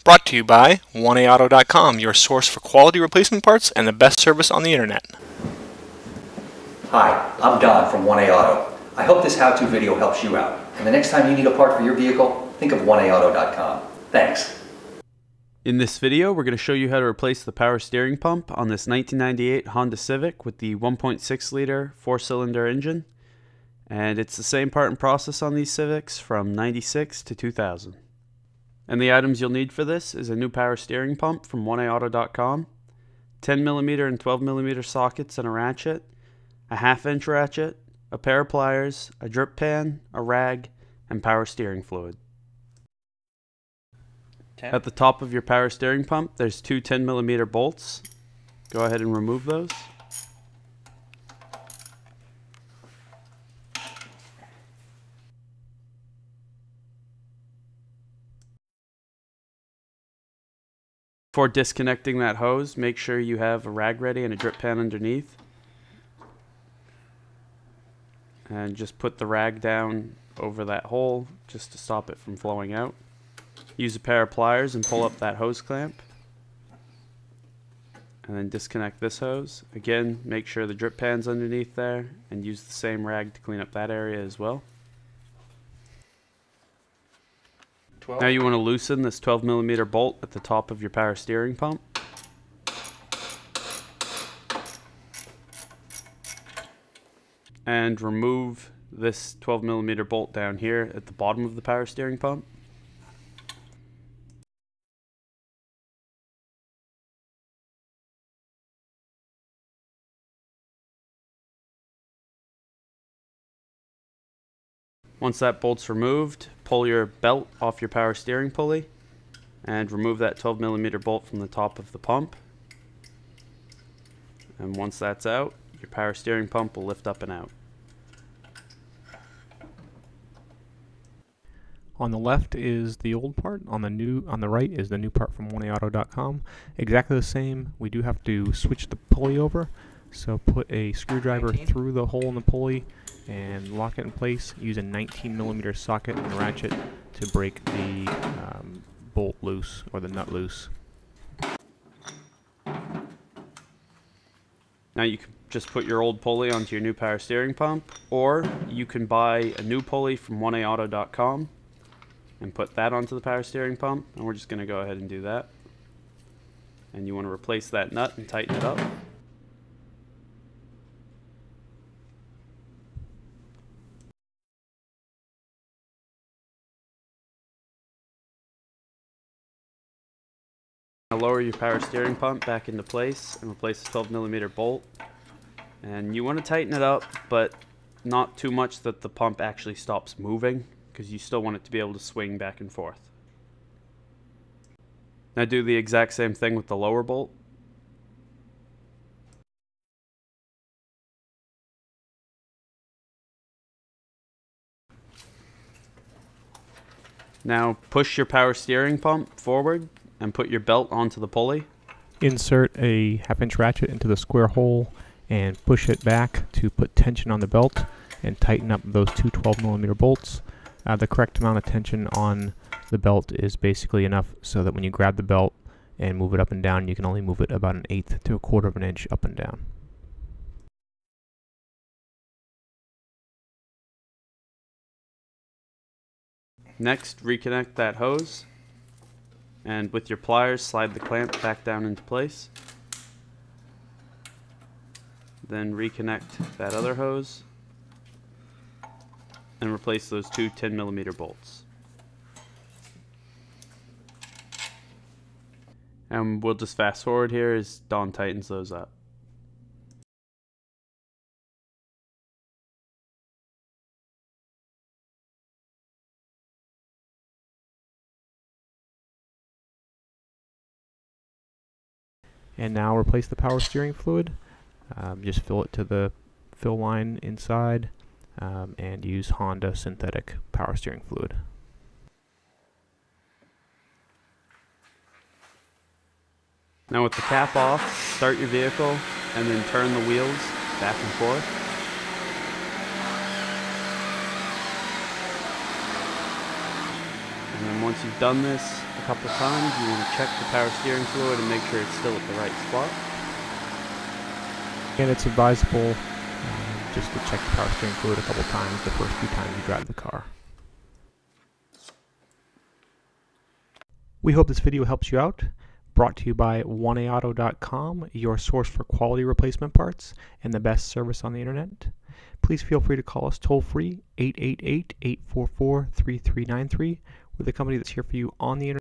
Brought to you by 1AAuto.com, your source for quality replacement parts and the best service on the internet. Hi, I'm Don from 1A Auto. I hope this how-to video helps you out. And the next time you need a part for your vehicle, think of 1AAuto.com. Thanks. In this video, we're going to show you how to replace the power steering pump on this 1998 Honda Civic with the 1.6 liter 4-cylinder engine. And it's the same part and process on these Civics from 96 to 2000. And the items you'll need for this is a new power steering pump from 1AAuto.com, 10mm and 12mm sockets and a ratchet, a 1/2 inch ratchet, a pair of pliers, a drip pan, a rag, and power steering fluid. At the top of your power steering pump, there's two 10mm bolts. Go ahead and remove those. Before disconnecting that hose, make sure you have a rag ready and a drip pan underneath. And just put the rag down over that hole just to stop it from flowing out. Use a pair of pliers and pull up that hose clamp. And then disconnect this hose. Again, make sure the drip pan's underneath there and use the same rag to clean up that area as well. Now you want to loosen this 12mm bolt at the top of your power steering pump. And remove this 12mm bolt down here at the bottom of the power steering pump. Once that bolt's removed, pull your belt off your power steering pulley and remove that 12mm bolt from the top of the pump. And once that's out, your power steering pump will lift up and out. On the left is the old part, on the right is the new part from 1AAuto.com. Exactly the same. We do have to switch the pulley over, so put a screwdriver through the hole in the pulley and lock it in place. Use a 19mm socket and ratchet to break the bolt loose, or the nut loose. Now you can just put your old pulley onto your new power steering pump, or you can buy a new pulley from 1AAuto.com and put that onto the power steering pump, and we're just going to go ahead and do that. And you want to replace that nut and tighten it up. Now lower your power steering pump back into place and replace the 12mm bolt. And you want to tighten it up, but not too much that the pump actually stops moving, because you still want it to be able to swing back and forth. Now do the exact same thing with the lower bolt. Now push your power steering pump forward and put your belt onto the pulley. Insert a 1/2 inch ratchet into the square hole and push it back to put tension on the belt and tighten up those two 12mm bolts. The correct amount of tension on the belt is basically enough so that when you grab the belt and move it up and down, you can only move it about 1/8 to 1/4 of an inch up and down. Next, reconnect that hose, and with your pliers slide the clamp back down into place. Then reconnect that other hose and replace those two 10mm bolts. And we'll just fast forward here as Don tightens those up. And now replace the power steering fluid. Just fill it to the fill line inside, and use Honda synthetic power steering fluid. Now with the cap off, start your vehicle and then turn the wheels back and forth. And then once you've done this, a couple times. You want to check the power steering fluid and make sure it's still at the right spot. And it's advisable just to check the power steering fluid a couple times the first few times you drive the car. We hope this video helps you out. Brought to you by oneaauto.com, your source for quality replacement parts and the best service on the internet. Please feel free to call us toll-free, 888-844-3393. We're the company that's here for you on the internet.